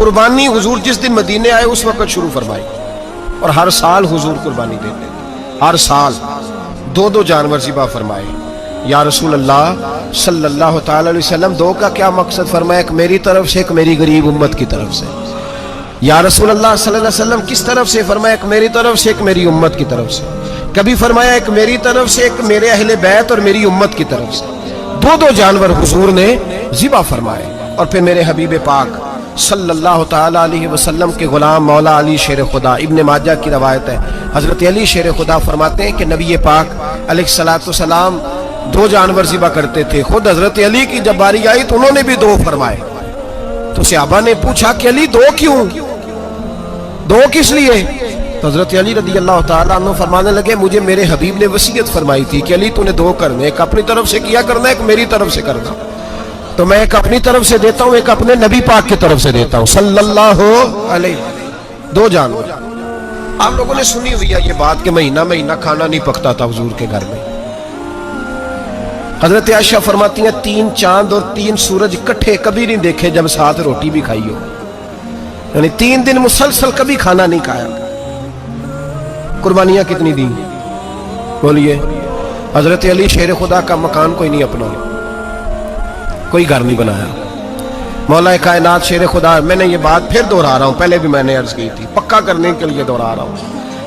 قربانی حضور جس دن مدینے آئے اس وقت شروع فرمائی، اور ہر سال حضور قربانی دیتے تھے، ہر سال 2 جانور ذبح فرمائے۔ یا رسول اللہ صلی اللہ تعالی علیہ وسلم 2 کا کیا مقصد فرمایا؟ ایک میری طرف سے، ایک میری غریب امت کی طرف سے۔ یا رسول اللہ صلی اللہ علیہ وسلم کس طرف سے فرمایا؟ ایک میری طرف سے، ایک میری امت کی طرف سے۔ کبھی فرمایا ایک میری طرف سے، ایک میرے اہل بیت اور میری امت کی طرف سے۔ 2 جانور حضور نے ذبح فرمائے، اور پھر میرے حبیب پاک صلی اللہ تعالی علیہ وسلم کے غلام مولا علی شیر خدا، ابن ماجہ کی روایت ہے، حضرت علی شیر خدا فرماتے ہیں کہ نبی پاک علیہ الصلوۃ والسلام 2 جانور ذبح کرتے تھے۔ خود حضرت علی کی جب باری آئی تو انہوں نے بھی 2 فرمائے۔ تو صحابہ نے پوچھا کہ علی 2 کیوں؟ 2 کس لیے؟ تو حضرت علی رضی اللہ تعالیٰ عنہ فرمانے لگے مجھے میرے حبیب نے وصیت فرمائی تھی کہ علی تو نے 2 کرنے، ایک اپنی طرف سے کیا کرنا، ایک میری طرف سے کرنا۔ تو میں ایک اپنی طرف سے دیتا ہوں، ایک اپنے نبی پاک کی طرف سے دیتا ہوں صلی اللہ علیہ وسلم۔ 2 جانور۔ آپ لوگوں نے سنی ہوئی ہے یہ بات کہ مہینہ کھانا نہیں پکتا تھا حضور کے گھر میں۔ حضرت عائشہ فرماتی ہیں 3 چاند اور 3 سورج اکٹھے کبھی نہیں دیکھے جب ساتھ روٹی بھی کھائی ہو، یعنی 3 دن مسلسل کبھی کھانا نہیں کھایا۔ قربانیاں کتنی دی بولیے؟ حضرت علی شیر خدا کا مکان کوئی نہیں اپنا، کوئی گھر نہیں بنایا۔ مولا کائنات شیر خدا، میں نے یہ بات پھر دہرا رہا ہوں، پہلے بھی میں نے عرض کی تھی، پکا کرنے کے لیے دہرا رہا ہوں۔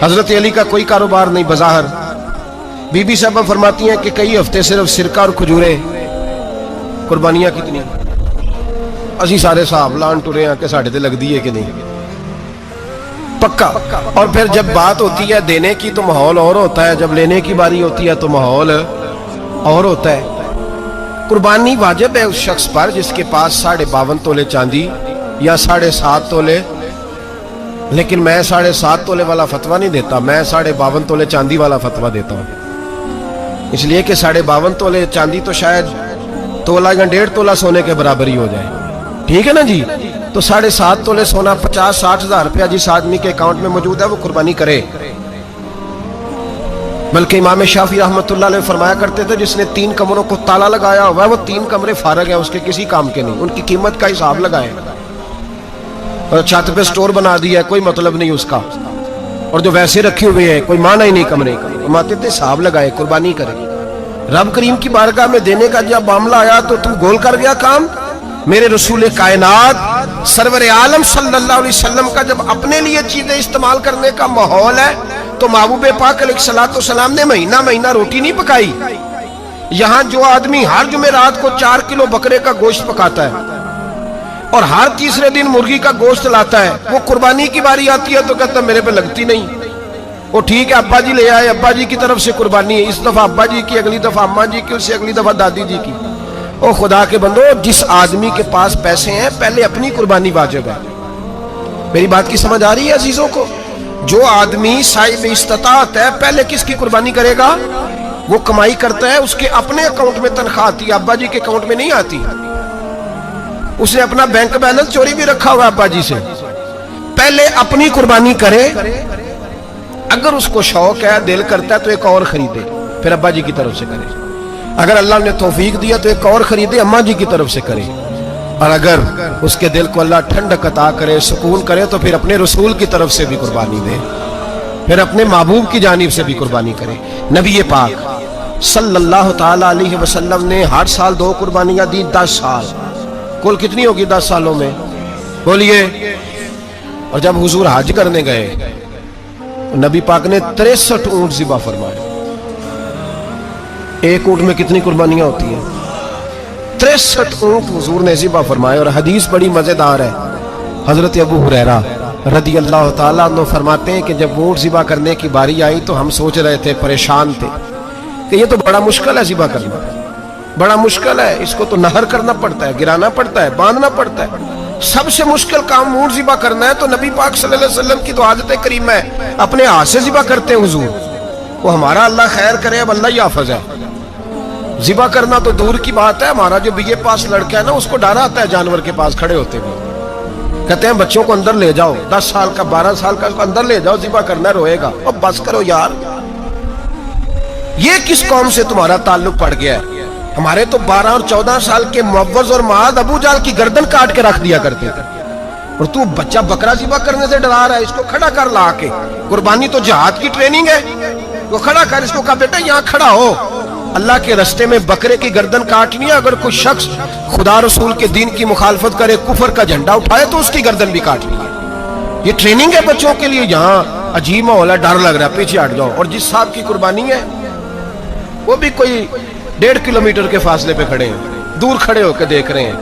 حضرت علی کا کوئی کاروبار نہیں بظاہر۔ بی بی صاحبہ فرماتی ہیں کہ کئی ہفتے صرف سرکہ اور کھجورے۔ قربانیاں کتنی؟ اسی سارے صاحب لان ٹرے ہیں کہ ساڑھے تے لگ دیئے کہ نہیں، پکا۔ اور پھر جب بات ہوتی ہے دینے کی تو ماحول اور ہوتا ہے، جب لینے کی باری ہوتی ہے تو ماحول اور ہوتا ہے۔ قربانی واجب ہے اس شخص پر جس کے پاس 52.5 تولے چاندی یا 7.5 تولے، لیکن میں 7.5 تولے والا فتویٰ نہیں دیتا، میں 52.5 تولے چاندی والا فتویٰ دیتا ہوں، اس لیے کہ 52.5 تولے چاندی تو شاید تولہ یا 1.5 تولہ سونے کے برابر ہی ہو جائے، ٹھیک ہے نا جی؟ تو 7.5 تولے سونا 50-60 ہزار روپیہ جس آدمی کے اکاؤنٹ میں موجود ہے وہ قربانی کرے۔ بلکہ امام شافعی رحمۃ اللہ علیہ فرمایا کرتے تھے جس نے 3 کمروں کو تالا لگایا ہوا ہے وہ 3 کمرے فارغ ہیں، اس کے کسی کام کے نہیں، ان کی قیمت کا حساب لگائے، اور چھت پہ سٹور بنا دیا ہے، کوئی مطلب نہیں اس کا، اور جو ویسے رکھے ہوئے ہیں کوئی معنی ہی نہیں کمرے کا، فرماتے تھے حساب لگائے، قربانی کرے۔ رب کریم کی بارگاہ میں دینے کا جب معاملہ آیا تو تم گول کر گیا کام۔ میرے رسول کائنات سرور عالم صلی اللہ علیہ وسلم کا جب اپنے لیے چیزیں استعمال کرنے کا ماحول ہے تو محبوب پاک علیہ الصلوۃ والسلام نے مہینہ روٹی نہیں پکائی۔ یہاں جو آدمی ہر جمعرات کو 4 کلو بکرے کا گوشت پکاتا ہے اور ہر تیسرے دن مرغی کا گوشت لاتا ہے، وہ قربانی کی باری آتی ہے تو کہتا میرے پہ لگتی نہیں۔ وہ ٹھیک ہے ابا جی لے آئے، ابا جی کی طرف سے قربانی ہے، اس دفعہ ابا جی کی، اگلی دفعہ اماں جی کی، اس سے اگلی دفعہ دادی جی کی۔ او خدا کے بندو، جس آدمی کے پاس پیسے ہیں پہلے اپنی قربانی واجب ہے۔ میری بات کی سمجھ آ رہی ہے عزیزوں کو؟ جو آدمی صاحب استطاعت ہے پہلے کس کی قربانی کرے گا؟ وہ کمائی کرتا ہے، اس کے اپنے اکاؤنٹ میں تنخواہ آتی ہے، ابا جی کے اکاؤنٹ میں نہیں آتی۔ اس نے اپنا بینک بیلنس چوری بھی رکھا ہوا ابا جی سے، پہلے اپنی قربانی کرے۔ اگر اس کو شوق ہے، دل کرتا ہے تو ایک اور خریدے، پھر ابا جی کی طرف سے کرے۔ اگر اللہ نے توفیق دیا تو ایک اور خریدے، اماں جی کی طرف سے کرے۔ اور اگر اس کے دل کو اللہ ٹھنڈک عطا کرے، سکون کرے، تو پھر اپنے رسول کی طرف سے بھی قربانی دے، پھر اپنے محبوب کی جانب سے بھی قربانی کرے۔ نبی پاک صلی اللہ تعالی علیہ وسلم نے ہر سال 2 قربانیاں دی، 10 سال، کل کتنی ہوگی 10 سالوں میں بولیے؟ اور جب حضور حج کرنے گئے نبی پاک نے 63 اونٹ ذبح فرمائے۔ ایک اونٹ میں کتنی قربانیاں ہوتی ہیں؟ 63 اونٹ حضور نے ذبح فرمائے۔ اور حدیث بڑی مزیدار ہے، حضرت ابو ہریرہ رضی اللہ تعالیٰ عنہ فرماتے ہیں کہ جب اونٹ ذبح کرنے کی باری آئی تو ہم سوچ رہے تھے، پریشان تھے کہ یہ تو بڑا مشکل ہے ذبح کرنا، بڑا مشکل ہے، اس کو تو نہر کرنا پڑتا ہے، گرانا پڑتا ہے، باندھنا پڑتا ہے، سب سے مشکل کام اونٹ ذبح کرنا ہے۔ تو نبی پاک صلی اللہ علیہ وسلم کی تو عادت کریم ہے، اپنے ہاتھ سے ذبح کرتے ہیں حضور۔ وہ ہمارا اللہ خیر کرے، اب اللہ ہی حافظ ہے، ذبح کرنا تو دور کی بات ہے۔ ہمارا جو بی اے پاس لڑکا ہے نا، اس کو ڈر آتا ہے جانور کے پاس کھڑے ہوتے ہوئے، کہتے ہیں بچوں کو اندر لے جاؤ، 10 سال کا 12 سال کا، اس کو اندر لے جاؤ، ذبح کرنا، روئے گا۔ اب بس کرو یار، یہ کس قوم سے تمہارا تعلق پڑ گیا ہے؟ ہمارے تو 12 اور 14 سال کے معوذ اور معاذ ابو جہل کی گردن کاٹ کے رکھ دیا کرتے تھے، اور تو بچہ بکرا ذبح کرنے سے ڈرا رہا ہے، اس کو کھڑا کر لا کے. قربانی تو جہاد کی ٹریننگ ہے. وہ کھڑا کر، اس کو کہا بیٹا یہاں کھڑا ہو، اللہ کے رستے میں بکرے کی گردن کاٹنی ہے. اگر کوئی شخص خدا رسول کے دین کی مخالفت کرے، کفر کا جھنڈا اٹھائے، تو اس کی گردن بھی کاٹنی ہے. یہ ٹریننگ ہے بچوں کے لیے. یہاں عجیب ماحول ہے، ڈر لگ رہا ہے، پیچھے ہٹ جاؤ. اور جس صاحب کی قربانی ہے وہ بھی کوئی 1.5 کلومیٹر کے فاصلے پہ کھڑے ہیں، دور کھڑے ہو کے دیکھ رہے ہیں.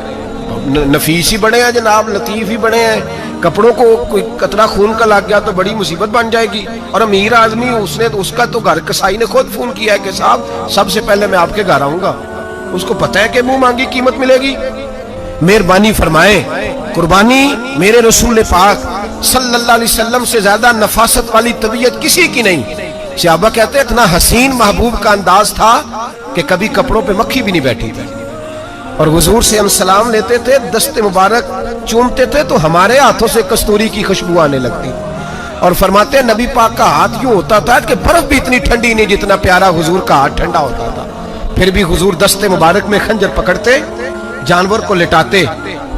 نفیس ہی بڑے ہیں جناب، لطیف ہی بڑے ہیں. کپڑوں کو کوئی قطرہ خون کا لگ گیا تو بڑی مصیبت بن جائے گی. اور امیر آدمی اس کا تو گھر کسائی نے خود فون کیا ہے کہ صاحب سب سے پہلے میں آپ کے گھر آؤں گا. اس کو پتہ ہے کہ منہ مانگی قیمت ملے گی. مہربانی فرمائے، قربانی میرے رسول پاک صلی اللہ علیہ وسلم سے زیادہ نفاست والی طبیعت کسی کی نہیں. صحابہ کہتے ہیں اتنا حسین محبوب کا انداز تھا کہ کبھی کپڑوں پہ مکھی بھی نہیں بیٹھی تھی. اور حضور سے ہم سلام لیتے تھے، دست مبارک چومتے تھے تو ہمارے ہاتھوں سے کستوری کی خوشبو آنے لگتی. اور فرماتے ہیں نبی پاک کا ہاتھ یوں ہوتا تھا کہ برف بھی اتنی ٹھنڈی نہیں جتنا پیارا حضور کا ہاتھ ٹھنڈا ہوتا تھا. پھر بھی حضور دست مبارک میں خنجر پکڑتے، جانور کو لٹاتے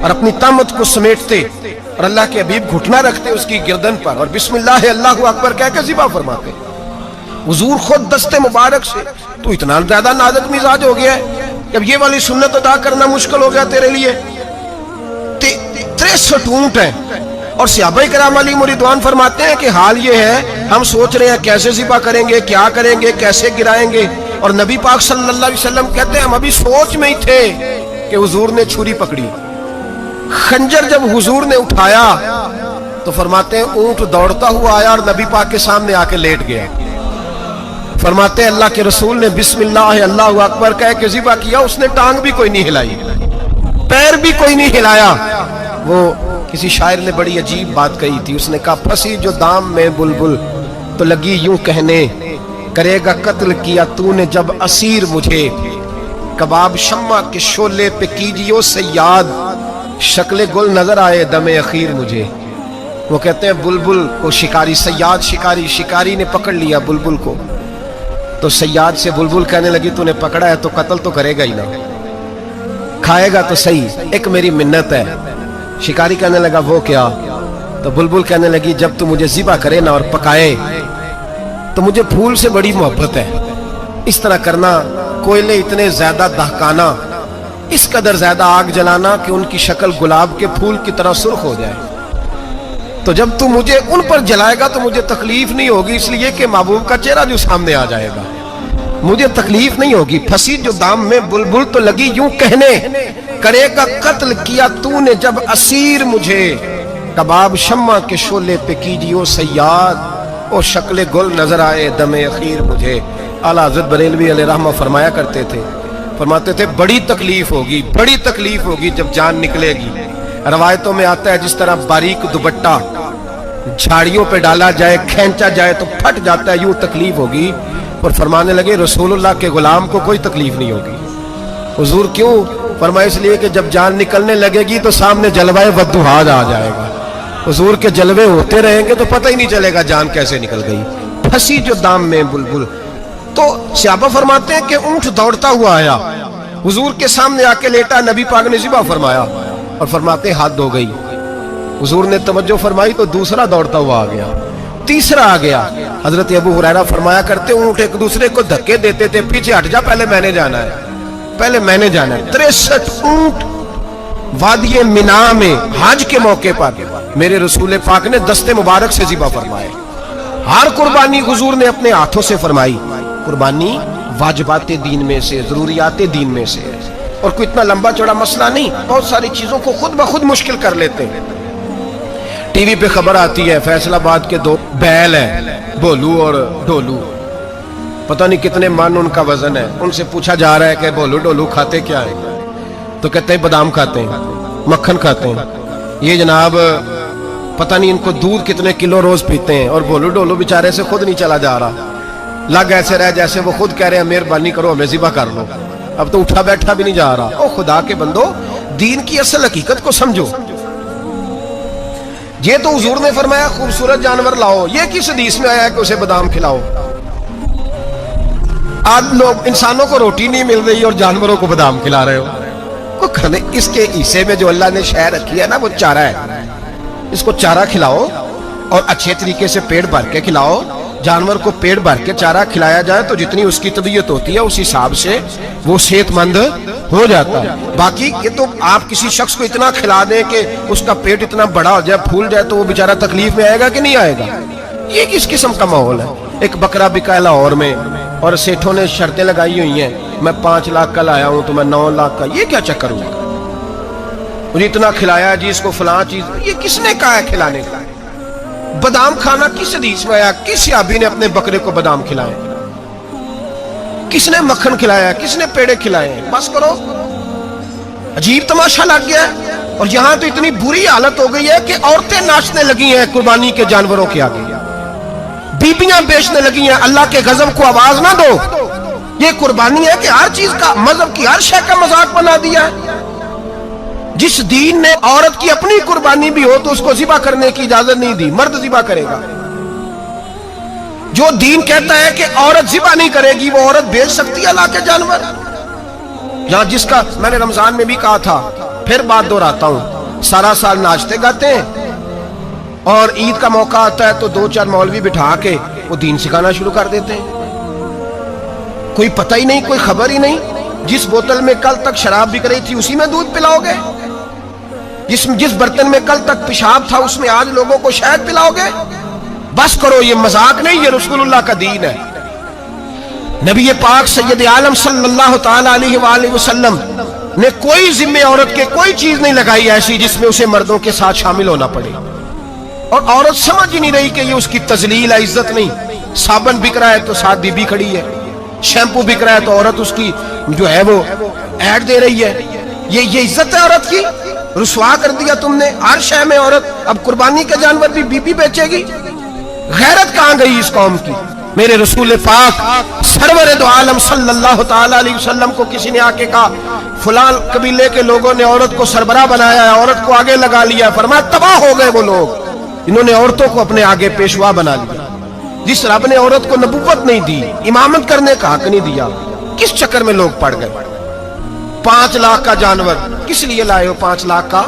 اور اپنی طامت کو سمیٹتے، اور اللہ کے حبیب گھٹنا رکھتے اس کی گردن پر، اور بسم اللہ اللہ اکبر کہہ کے ذبح فرماتے. حضور خود دست مبارک سے. تو اتنا زیادہ نازک مزاج ہو گیا ہے اب یہ والی سنت ادا کرنا مشکل ہو گیا تیرے لیے. 63 اونٹ ہیں. اور صحابہ کرام علیہم رضوان فرماتے ہیں کہ حال یہ ہے ہم سوچ رہے ہیں کیسے ذبح کریں گے، کیا کریں گے، کیسے گرائیں گے. اور نبی پاک صلی اللہ علیہ وسلم کہتے ہیں ہم ابھی سوچ میں ہی تھے کہ حضور نے چھری پکڑی. خنجر جب حضور نے اٹھایا تو فرماتے ہیں اونٹ دوڑتا ہوا آیا اور نبی پاک کے سامنے آ کے لیٹ گیا. فرماتے ہیں اللہ کے رسول نے بسم اللہ اللہ اکبر کہہ کے ذبح کیا. اس نے ٹانگ بھی کوئی نہیں ہلائی، پیر بھی کوئی نہیں ہلایا. وہ کسی شاعر نے بڑی عجیب بات کہی تھی. اس نے کہا پھنسی جو دام میں بلبل تو لگی یوں کہنے، کرے گا قتل کیا تو نے جب اسیر مجھے، کباب شمع کے شولے پہ کیجیو صیاد، شکل گل نظر آئے دم اخیر مجھے. وہ کہتے ہیں بلبل کو شکاری، صیاد شکاری نے پکڑ لیا بلبل کو. تو صیاد سے بلبل کہنے لگی تو نے پکڑا ہے تو قتل تو کرے گا ہی نہ، کھائے گا تو صحیح، ایک میری منت ہے. شکاری کہنے لگا وہ کیا؟ تو بلبل کہنے لگی جب تو مجھے ذبح کرے نا اور پکائے تو مجھے پھول سے بڑی محبت ہے. اس طرح کرنا، کوئلے اتنے زیادہ دہکانا، اس قدر زیادہ آگ جلانا کہ ان کی شکل گلاب کے پھول کی طرح سرخ ہو جائے. تو جب تو مجھے ان پر جلائے گا تو مجھے تکلیف نہیں ہوگی، اس لیے کہ محبوب کا چہرہ جو سامنے آ جائے گا مجھے تکلیف نہیں ہوگی. پھنسی جو دام میں بلبل تو لگی یوں کہنے، کرے گا قتل کیا تو نے جب اسیر مجھے، کباب شمع کے شولے پہ کیجیو صیاد، او شکل گل نظر آئے دم اخیر مجھے. اعلیٰ حضرت بریلوی علیہ رحمہ فرمایا کرتے تھے، فرماتے تھے بڑی تکلیف ہوگی جب جان نکلے گی. روایتوں میں آتا ہے جس طرح باریک دوپٹہ جھاڑیوں پہ ڈالا جائے، کھینچا جائے تو پھٹ جاتا ہے، یوں تکلیف ہوگی. اور فرمانے لگے رسول اللہ کے غلام کو کوئی تکلیف نہیں ہوگی. حضور کیوں؟ فرمایا اس لیے کہ جب جان نکلنے لگے گی تو سامنے جلوہ والضحیٰ آ جائے گا. حضور کے جلوے ہوتے رہیں گے تو پتہ ہی نہیں چلے گا جان کیسے نکل گئی. پھنسی جو دام میں بلبل. تو صحابہ فرماتے ہیں کہ اونٹ دوڑتا ہوا آیا، حضور کے سامنے آ کے لیٹا، نبی پاک نے ذبح فرمایا اور فرماتے ہیں ہاتھ دھو گئی. حضور نے توجہ فرمائی تو دوسرا دوڑتا ہوا آ گیا، تیسرا آ گیا. حضرت ابو ہریرہ فرمایا کرتے اونٹ ایک دوسرے کو دھکے دیتے تھے، پیچھے ہٹ جا، پہلے میں نے جانا ہے. 63 اونٹ وادی منا میں حج کے موقع پر میرے رسول پاک نے دست مبارک سے ذبح فرمائے. ہر قربانی حضور نے اپنے ہاتھوں سے فرمائی. قربانی واجبات دین میں سے، ضروریات دین میں سے، اور کوئی اتنا لمبا چوڑا مسئلہ نہیں. بہت ساری چیزوں کو خود بخود مشکل کر لیتے ہیں. ٹی وی پہ خبر آتی ہے فیصل آباد کے 2 بیل ہیں، بولو اور ڈولو، پتہ نہیں کتنے من ان کا وزن ہے. ان سے پوچھا جا رہا ہے کہ بولو ڈولو کھاتے کیا ہے؟ تو کہتے ہیں بادام کھاتے ہیں، مکھن کھاتے ہیں. یہ جناب پتہ نہیں ان کو دودھ کتنے کلو روز پیتے ہیں. اور بولو ڈولو بیچارے سے خود نہیں چلا جا رہا، لگ ایسے رہ جیسے وہ خود کہہ رہے ہیں مہربانی کرو ہمیں ذبح کر لو. اب تو اٹھا بیٹھا بھی نہیں جا رہا. او خدا کے بندو، دین کی اصل حقیقت کو سمجھو. یہ تو حضور نے فرمایا خوبصورت جانور لاؤ، یہ کس حدیث میں آیا ہے کہ اسے بادام کھلاؤ؟ آج لوگ انسانوں کو روٹی نہیں مل رہی اور جانوروں کو بادام کھلا رہے ہو. اس کے حصے میں جو اللہ نے شے رکھی ہے نا وہ چارہ ہے. اس کو چارہ کھلاؤ اور اچھے طریقے سے پیٹ بھر کے کھلاؤ. جانور کو پیٹ بھر کے چارہ کھلایا جائے تو جتنی اس کی طبیعت ہوتی ہے اس حساب سے وہ صحت مند ہو جاتا ہے. باقی یہ تو آپ کسی شخص کو اتنا کھلا دیں کہ اس کا پیٹ اتنا بڑا ہو جائے, پھول جائے, تو وہ بیچارہ تکلیف میں آئے گا کہ نہیں آئے گا؟ یہ کس قسم کا ماحول ہے؟ ایک بکرا بکا ہے لاہور میں اور سیٹھوں نے شرطیں لگائی ہوئی ہیں, میں 5 لاکھ کا لایا ہوں تو میں 9 لاکھ کا. یہ کیا چکر ہوا؟ مجھے اتنا کھلایا جی, اس کو فلاں چیز. یہ کس نے کہا ہے کھلانے کا؟ بادام کھانا کس حدیث میں آیا؟ کس صحابی نے اپنے بکرے کو بادام کھلائے؟ کس نے مکھن کھلایا؟ کس نے پیڑے کھلائے؟ بس کرو, عجیب تماشا لگ گیا ہے. اور یہاں تو اتنی بری حالت ہو گئی ہے کہ عورتیں ناچنے لگی ہیں قربانی کے جانوروں کے آگے, بیبیاں بیچنے لگی ہیں. اللہ کے غضب کو آواز نہ دو. یہ قربانی ہے کہ ہر چیز کا, مذہب کی ہر شے کا مذاق بنا دیا ہے. جس دین نے عورت کی اپنی قربانی بھی ہو تو اس کو ذبح کرنے کی اجازت نہیں دی, مرد ذبح کرے گا. جو دین کہتا ہے کہ عورت ذبح نہیں کرے گی, وہ عورت بیچ سکتی ہے اللہ کے جانور. یہاں جس کا میں نے رمضان میں بھی کہا تھا, پھر بات دہراتا ہوں, سارا سال ناچتے گاتے ہیں اور عید کا موقع آتا ہے تو 2-4 مولوی بٹھا کے وہ دین سکھانا شروع کر دیتے ہیں. کوئی پتہ ہی نہیں, کوئی خبر ہی نہیں. جس بوتل میں کل تک شراب بک رہی تھی اسی میں دودھ پلاؤ گے؟ جس برتن میں کل تک پیشاب تھا اس میں آج لوگوں کو شہد پلاؤ گے؟ بس کرو, یہ مذاق نہیں, یہ رسول اللہ کا دین ہے. نبی پاک سید عالم صلی اللہ تعالی علیہ وآلہ وسلم نے کوئی ذمہ عورت کے کوئی چیز نہیں لگائی ایسی جس میں اسے مردوں کے ساتھ شامل ہونا پڑے. اور عورت سمجھ ہی نہیں رہی کہ یہ اس کی تذلیل ہے, عزت نہیں. صابن بک رہا ہے تو ساتھ بی بی کھڑی ہے, شیمپو بک رہا ہے تو عورت اس کی جو ہے وہ ایڈ دے رہی ہے. یہ عزت ہے عورت کی؟ رسوا کر دیا تم نے ہر شے میں عورت. اب قربانی کے جانور بھی بی بی بیچے گی؟ غیرت کہاں گئی اس قوم کی؟ میرے رسول پاک سرور دو عالم صلی اللہ تعالی علیہ وسلم کو کسی نے آ کے کہا فلاں قبیلے کے لوگوں نے عورت کو سربراہ بنایا ہے, عورت کو آگے لگا لیا ہے. فرمایا تباہ ہو گئے وہ لوگ, انہوں نے عورتوں کو اپنے آگے پیشوا بنا لیا. جس رب نے عورت کو نبوت نہیں دی, امامت کرنے کا حق نہیں دیا, کس چکر میں لوگ پڑ گئے؟ 5 لاکھ کا جانور کس لیے لائے ہو؟ 5 لاکھ کا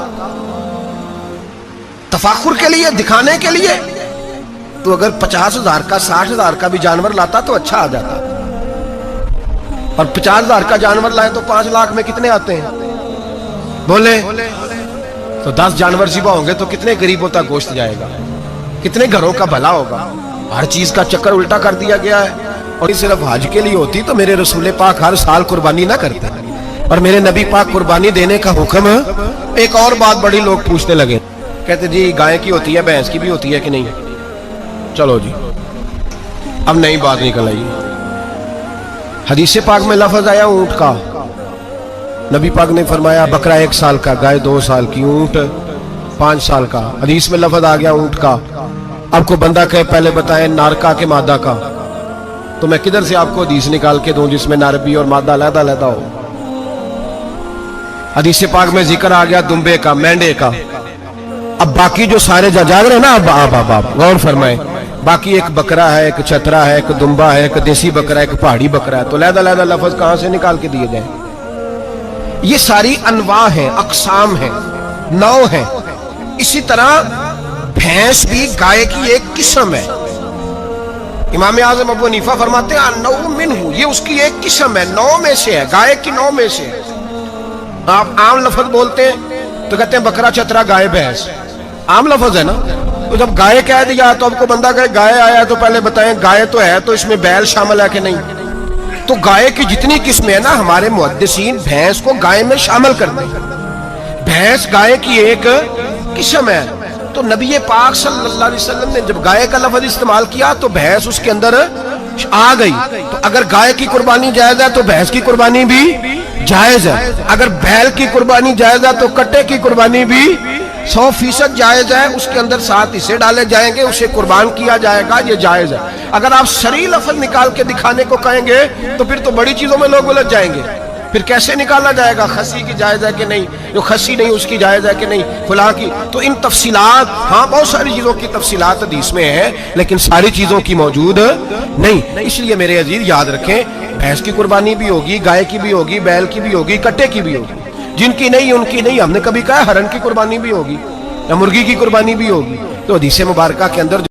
تفاخر کے لیے, دکھانے کے لیے؟ تو اگر 50,000 کا 60,000 کا بھی جانور لاتا تو اچھا آ جاتا. اور 50,000 کا جانور لائے تو 5 لاکھ میں کتنے آتے ہیں بولے؟ تو 10 جانور ذبح ہوں گے تو کتنے غریبوں تک گوشت جائے گا, کتنے گھروں کا بھلا ہوگا. ہر چیز کا چکر الٹا کر دیا گیا ہے. اور یہ صرف حج کے لیے ہوتی تو میرے رسول پاک ہر سال قربانی نہ کرتے, اور میرے نبی پاک قربانی دینے کا حکم. ایک اور بات بڑی لوگ پوچھنے لگے, کہتے جی گائے کی ہوتی ہے, بھینس کی بھی ہوتی ہے کہ نہیں؟ چلو جی, اب نئی بات نکل آئی. حدیث پاک میں لفظ آیا اونٹ کا. نبی پاک نے فرمایا بکرا 1 سال کا, گائے 2 سال کی, اونٹ 5 سال کا. حدیث میں لفظ آ گیا اونٹ کا. اب کو بندہ کہے پہلے بتائیں نارکا کے مادہ کا, تو میں کدھر سے آپ کو حدیث نکال کے دوں جس میں ناربی اور مادہ علیحدہ علیحدہ ہو؟ حدیث پاک میں ذکر آ گیا دمبے کا, مینڈے کا. اب باقی جو سارے جاگ رہے نا, اب غور فرمائیں, باقی ایک بکرا ہے, ایک چترا ہے, ایک دمبا ہے, ایک دیسی بکرا ہے, ایک پہاڑی بکرا ہے, تو علیحدہ علیحدہ لفظ کہاں سے نکال کے دیے جائیں؟ یہ ساری انواع ہیں, اقسام ہیں, نوع ہیں. اسی طرح بھینس بھی گائے کی ایک قسم ہے. امام اعظم ابو حنیفہ فرماتے ہیں النوع منہ, یہ اس کی ایک قسم ہے, نوع میں سے ہے, گائے کی نوع میں سے. آپ عام لفظ بولتے ہیں تو کہتے ہیں بکرا چترا گائے بھینس, عام لفظ ہے نا. تو جب گائے کہہ دیا تو اب کو بندہ کہے گائے آیا تو پہلے بتائیں گائے تو ہے تو اس میں بیل شامل ہے کہ نہیں؟ تو گائے کی جتنی قسمیں ہیں نا, ہمارے محدثین بھینس کو گائے میں شامل کرتے ہیں. بھینس گائے کی ایک قسم ہے. تو نبی پاک صلی اللہ علیہ وسلم نے جب گائے کا لفظ استعمال کیا تو بھینس اس کے اندر آ گئی. تو اگر گائے کی قربانی جائز ہے تو بھینس کی قربانی بھی جائز ہے. اگر بیل کی قربانی جائز ہے تو کٹے کی قربانی بھی 100% جائز ہے. اس کے اندر 7 حصے ڈالے جائیں گے, اسے قربان کیا جائے گا, یہ جائز ہے. اگر آپ صریح لفظ نکال کے دکھانے کو کہیں گے تو پھر تو بڑی چیزوں میں لوگ الجھ جائیں گے. پھر کیسے نکالا جائے گا خسی کی جائز ہے کہ نہیں, جو خسی نہیں اس کی جائز ہے کہ نہیں, فلاں کی. تو ان تفصیلات, ہاں بہت ساری چیزوں کی تفصیلات حدیث میں ہیں لیکن ساری چیزوں کی موجود نہیں. اس لیے میرے عزیز یاد رکھیں, بھینس کی قربانی بھی ہوگی, گائے کی بھی ہوگی, بیل کی بھی ہوگی, کٹے کی بھی ہوگی. جن کی نہیں ان کی نہیں. ہم نے کبھی کہا ہرن کی قربانی بھی ہوگی, یا مرغی کی قربانی بھی ہوگی. تو حدیث مبارکہ کے اندر